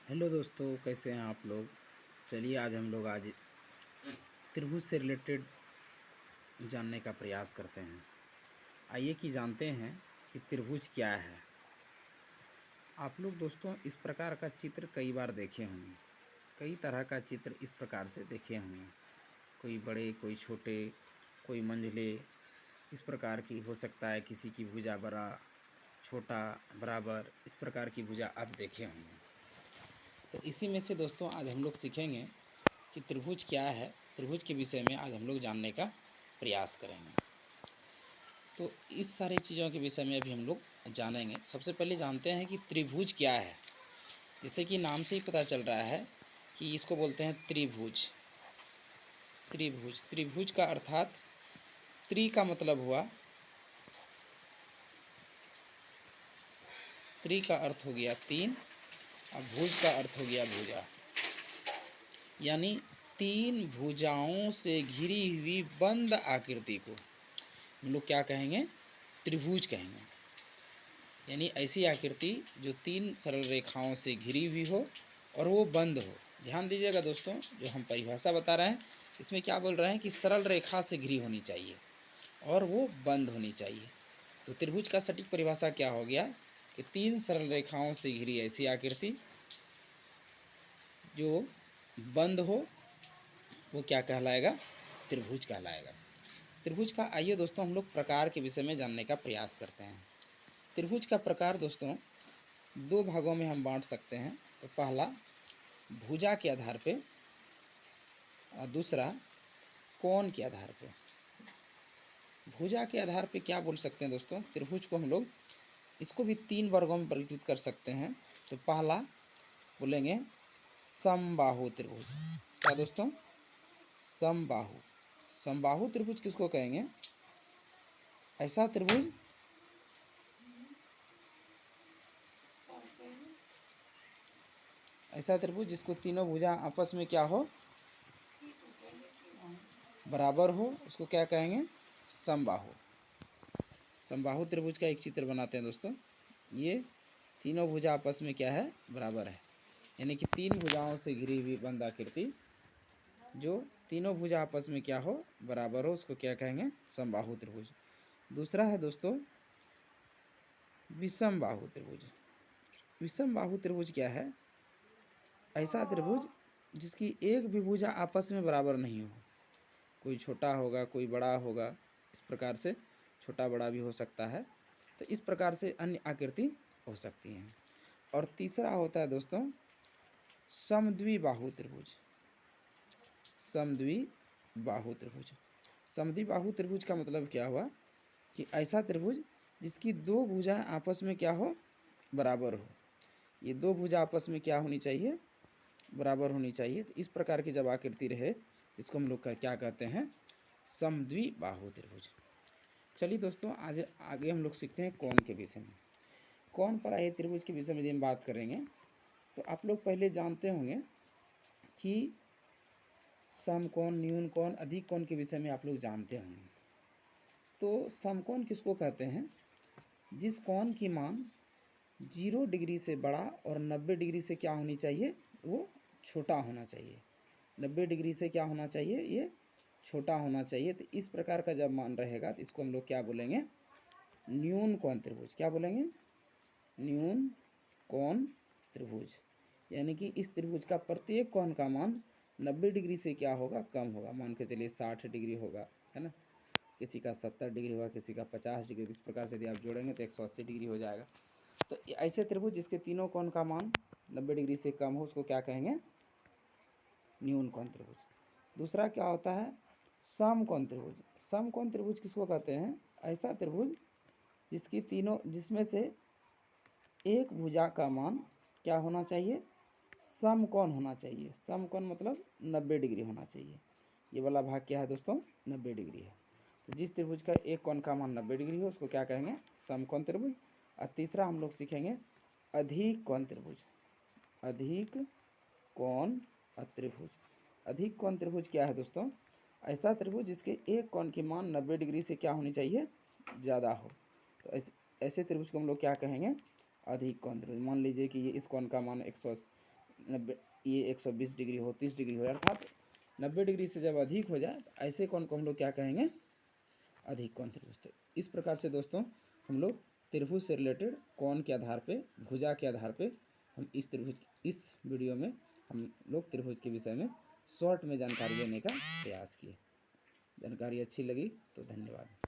Hello दोस्तों, कैसे हैं आप लोग। चलिए आज त्रिभुज से रिलेटेड जानने का प्रयास करते हैं। आइए कि जानते हैं कि त्रिभुज क्या है। आप लोग दोस्तों इस प्रकार का चित्र कई बार देखे होंगे। कई तरह का चित्र इस प्रकार से देखे होंगे। कोई बड़े, कोई छोटे, कोई मंझले, इस प्रकार की हो सकता है। किसी की भुजा बड़ा, छोटा, बराबर, इस प्रकार की भुजा आप देखे होंगे। तो इसी में से दोस्तों आज हम लोग सीखेंगे कि त्रिभुज क्या है। त्रिभुज के विषय में आज हम लोग जानने का प्रयास करेंगे। तो इस सारी चीज़ों के विषय में अभी हम लोग जानेंगे। सबसे पहले जानते हैं कि त्रिभुज क्या है। जैसे कि नाम से ही पता चल रहा है कि इसको बोलते हैं त्रिभुज। त्रिभुज त्रिभुज का अर्थात त्रि का मतलब हुआ, त्रि का अर्थ हो गया तीन, और भुज का अर्थ हो गया भुजा, यानी तीन भुजाओं से घिरी हुई बंद आकृति को हम लोग क्या कहेंगे, त्रिभुज कहेंगे। यानी ऐसी आकृति जो तीन सरल रेखाओं से घिरी हुई हो और वो बंद हो। ध्यान दीजिएगा दोस्तों, जो हम परिभाषा बता रहे हैं इसमें क्या बोल रहे हैं कि सरल रेखा से घिरी होनी चाहिए और वो बंद होनी चाहिए। तो त्रिभुज का सटीक परिभाषा क्या हो गया कि तीन सरल रेखाओं से घिरी ऐसी आकृति जो बंद हो वो क्या कहलाएगा, त्रिभुज कहलाएगा। त्रिभुज का आइए दोस्तों हम लोग प्रकार के विषय में जानने का प्रयास करते हैं। त्रिभुज का प्रकार दोस्तों दो भागों में हम बांट सकते हैं। तो पहला भुजा के आधार पे और दूसरा कोण के आधार पे। भुजा के आधार पे क्या बोल सकते हैं दोस्तों, त्रिभुज को हम लोग इसको भी तीन वर्गों में वर्गीकृत कर सकते हैं। तो पहला बोलेंगे समबाहु त्रिभुज। क्या दोस्तों, समबाहु। समबाहु त्रिभुज किसको कहेंगे, ऐसा त्रिभुज जिसको तीनों भुजा आपस में क्या हो, बराबर हो, उसको क्या कहेंगे, समबाहु। समबाहु त्रिभुज का एक चित्र बनाते हैं दोस्तों। ये तीनों भुजा आपस में क्या है, बराबर है। यानी कि तीन भुजाओं से घिरी हुई बंद आकृति जो तीनों भुजा आपस में क्या हो, बराबर हो, उसको क्या कहेंगे, समबाहु त्रिभुज। दूसरा है दोस्तों विषम बाहु त्रिभुज। विषम बाहु त्रिभुज क्या है, ऐसा त्रिभुज जिसकी एक भी भुजा आपस में बराबर नहीं हो। कोई छोटा होगा, कोई बड़ा होगा, इस प्रकार से छोटा बड़ा भी हो सकता है। तो इस प्रकार से अन्य आकृति हो सकती हैं। और तीसरा होता है दोस्तों समद्विबाहु त्रिभुज। समद्विबाहु त्रिभुज। समद्विबाहु त्रिभुज का मतलब क्या हुआ कि ऐसा त्रिभुज जिसकी दो भुजाएं आपस में क्या हो, बराबर हो। ये दो भुजा आपस में क्या होनी चाहिए, बराबर होनी चाहिए। तो इस प्रकार की जब आकृति रहे इसको हम लोग का क्या कहते हैं, समद्विबाहु त्रिभुज। चलिए दोस्तों आज आगे हम लोग सीखते हैं कोण के विषय में। कोण पर आए त्रिभुज के विषय में यदि हम बात करेंगे तो आप लोग पहले जानते होंगे कि समकोण, न्यून कोण, अधिक कोण के विषय में आप लोग जानते होंगे। तो समकोण किसको कहते हैं, जिस कोण की मान 0 डिग्री से बड़ा और 90 डिग्री से क्या होनी चाहिए, वो छोटा होना चाहिए। 90 डिग्री से क्या होना चाहिए, ये छोटा होना चाहिए। तो इस प्रकार का जब मान रहेगा तो इसको हम लोग क्या बोलेंगे, न्यून कोण त्रिभुज। क्या बोलेंगे, न्यून कोण त्रिभुज। यानी कि इस त्रिभुज का प्रत्येक कोण का मान 90 डिग्री से क्या होगा, कम होगा। मान के चलिए 60 डिग्री होगा, है ना, किसी का 70 डिग्री होगा, किसी का 50 डिग्री। इस प्रकार से यदि आप जोड़ेंगे तो 180 डिग्री हो जाएगा। तो ऐसे त्रिभुज जिसके तीनों कोण का मान 90 डिग्री से कम हो उसको क्या कहेंगे, न्यून कोण त्रिभुज। दूसरा क्या होता है, समकोण त्रिभुज। समकोण त्रिभुज किसको कहते हैं, ऐसा त्रिभुज जिसमें से एक भुजा का मान क्या होना चाहिए, समकोण होना चाहिए। समकोण मतलब 90 डिग्री होना चाहिए। ये वाला भाग क्या है दोस्तों, 90 डिग्री है। तो जिस त्रिभुज का एक कोण का मान 90 डिग्री हो उसको क्या कहेंगे, समकोण त्रिभुज। और तीसरा हम लोग सीखेंगे अधिक कोण त्रिभुज। अधिक कोण त्रिभुज। अधिक कोण त्रिभुज क्या है दोस्तों, ऐसा त्रिभुज जिसके एक कोण की मान 90 डिग्री से क्या होनी चाहिए, ज़्यादा हो। तो ऐसे त्रिभुज को हम लोग क्या कहेंगे, अधिक कोण त्रिभुज। मान लीजिए कि ये इस कोण का मान 90, ये 120 डिग्री हो, 30 डिग्री हो, अर्थात 90 डिग्री से जब अधिक हो जाए तो ऐसे कोण को हम लोग क्या कहेंगे, अधिक कोण त्रिभुज। तो इस प्रकार से दोस्तों हम लोग त्रिभुज से रिलेटेड कोण के आधार पे, भुजा के आधार पे हम इस वीडियो में हम लोग त्रिभुज के विषय में शॉर्ट में जानकारी देने का प्रयास किए। जानकारी अच्छी लगी तो धन्यवाद।